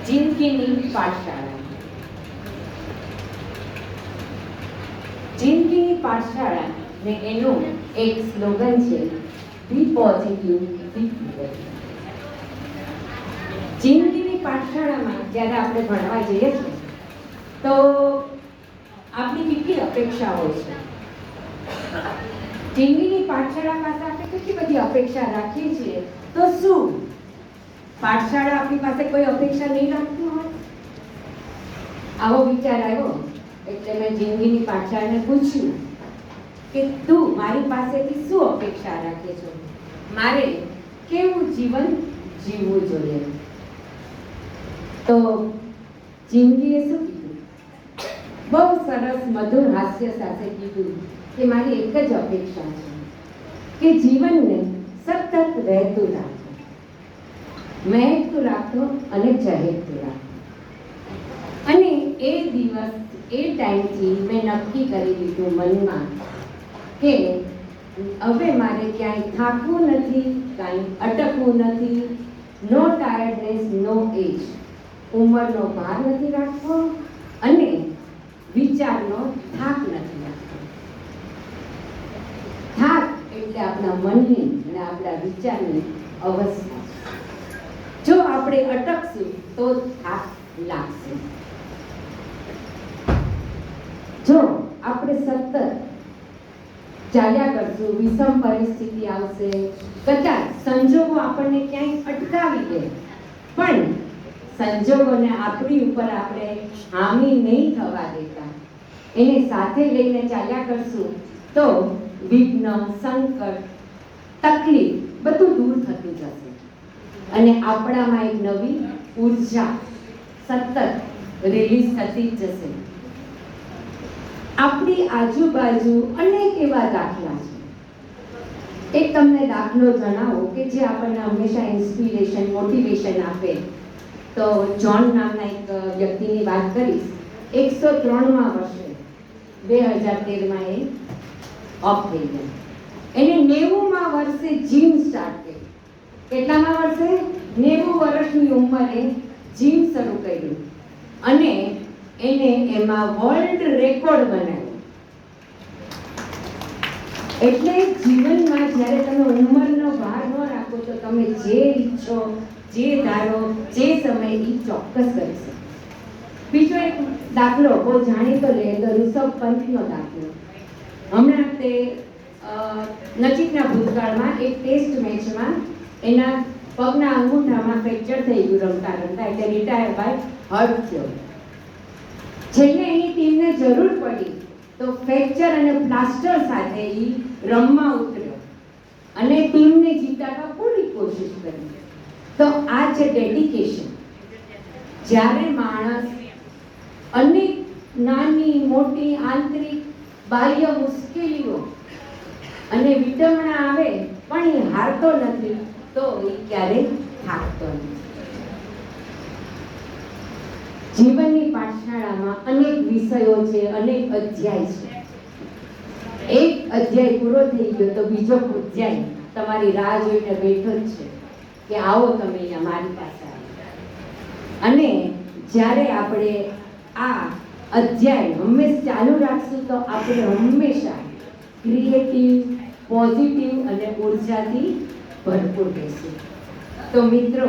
જિંદગીની પાઠશાળા. જિંદગીની પાઠશાળા ને એનું એક સ્લોગન છે, બી પોઝિટિવ બી ક્રિએટિવ. જિંદગીની પાઠશાળામાં જ્યારે આપણે ભણવા જઈએ છીએ તો આપણી કેટલી અપેક્ષા હોય છે. જિંદગીની પાઠશાળા પાસે આપણે કેટલી બધી અપેક્ષા રાખીએ છીએ, તો શું પાઠશાળા આપણી પાસે કોઈ અપેક્ષા નહીં રાખતું હોય? આવો વિચાર આવ્યો એટલે મેં જિંદગીની પાઠશાળાને પૂછ્યું કે તું મારી પાસેથી શું અપેક્ષા રાખે છો, મારે કેવું જીવન જીવવું જોઈએ? તો જિંદગીએ શું કીધું? બહુ સરસ મધુર હાસ્ય સાથે કીધું કે મારી એક જ અપેક્ષા છે કે જીવનને સતત વહેતું રાખો, મહેકતું રાખો અને ચહેકતું રાખો. અને એ દિવસ એ ટાઈમથી મેં નક્કી કરી લીધું મનમાં કે હવે મારે ક્યાંય થાકવું નથી, કાંઈ અટકવું નથી. નો ટાયર્ડનેસ, નો એજ. ઉંમરનો ભાર નથી રાખવો અને વિચારનો થાક નથી રાખવો. થાક એટલે આપણા મનની અને આપણા વિચારની અવસ્થા. જો આપણે અટકશું તો થાક લાગશે. જો આપણે સતત ચાલ્યા કરશું, વિષમ પરિસ્થિતિ આવશે, કદાચ સંજોગો આપણને ક્યાંય અટકાવી દે, પણ સંજોગોને આપણી ઉપર આપણે હામી નહીં થવા દેતા, એને સાથે લઈને ચાલ્યા કરશું તો વિઘ્ન, સંકટ, તકલીફ બધું દૂર થતું જશે અને આપણામાં એક નવી ઉર્જા સતત રિલીઝ થતી જ જશે. આપણી આજુબાજુ અનેક એવા દાખલા છે. એક તમને દાખલો જણાવો કે જે આપણને હંમેશા ઇન્સ્પિરેશન, મોટિવેશન આપે. તો જ્હોન નામના એક વ્યક્તિની વાત કરીશ. 103મા વર્ષે 2013માં એ ઓફ થઈ ગયા. એને 90મા વર્ષે જીમ સ્ટાર્ટ કર્યું. કેટલામા વર્ષે? 90 વર્ષની ઉંમરે જીમ શરૂ કર્યું અને એને એમાં વર્લ્ડ રેકોર્ડ બનાવ્યો. એટલે જીવનમાં જ્યારે તમે ઉંમરનો ભાર ન રાખો તો તમે જે ઈચ્છો, જે ધારો, જે સમય એ ચોક્કસ કરી શકો. બીજો એક દાખલો બહુ જાણીતો લે તો ઋષભ પંતનો દાખલો. હમણાં તે નજીકના ભૂતકાળમાં એક ટેસ્ટ મેચમાં એના પગના અંગૂઠામાં ફ્રેક્ચર થઈ ગયું રમતા રમતા, એટલે રિટાયર બાય હર્ટ થયો. છેલ્લે એની ટીમને જરૂર પડી તો ફ્રેક્ચર અને પ્લાસ્ટર સાથે એ રમવા ઉતર્યો અને ટીમને જીતાડવા પૂરી કોશિશ કરી. તો આ છે ડેડિકેશન. જ્યારે માણસ અનેક નાની મોટી આંતરિક બાહ્ય મુશ્કેલીઓ અને વિડંબણા આવે પણ એ હારતો નથી, તો એ ક્યારેય થાકતો નથી. જીવનની પાઠશાળામાં અનેક વિષયો છે, અનેક અધ્યાય છે. એક અધ્યાય પૂરો થઈ ગયો તો બીજો અધ્યાય તમારી રાહ જોઈને બેઠો જ છે કે આવો તમે અહીંયા મારી પાસે આવો. અને જ્યારે આપણે આ અધ્યાય હંમેશા ચાલુ રાખશું તો આપણે હંમેશા ક્રિએટિવ, પોઝિટિવ અને ઉર્જાથી ભરપૂર રહેશું. તો મિત્રો,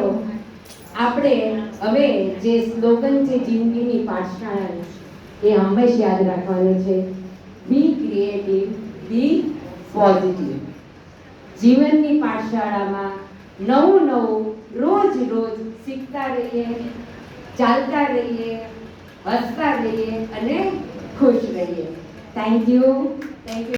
આપણે હવે જે સ્લોગન છે જિંદગીની પાઠશાળાનું, એ હંમેશા યાદ રાખવાનું છે, બી ક્રિએટિવ, બી પોઝિટિવ. જીવનની પાઠશાળામાં નવું નવું રોજ રોજ શીખતા રહીએ, ચાલતા રહીએ, હસતા રહીએ અને ખુશ રહીએ. Thank you.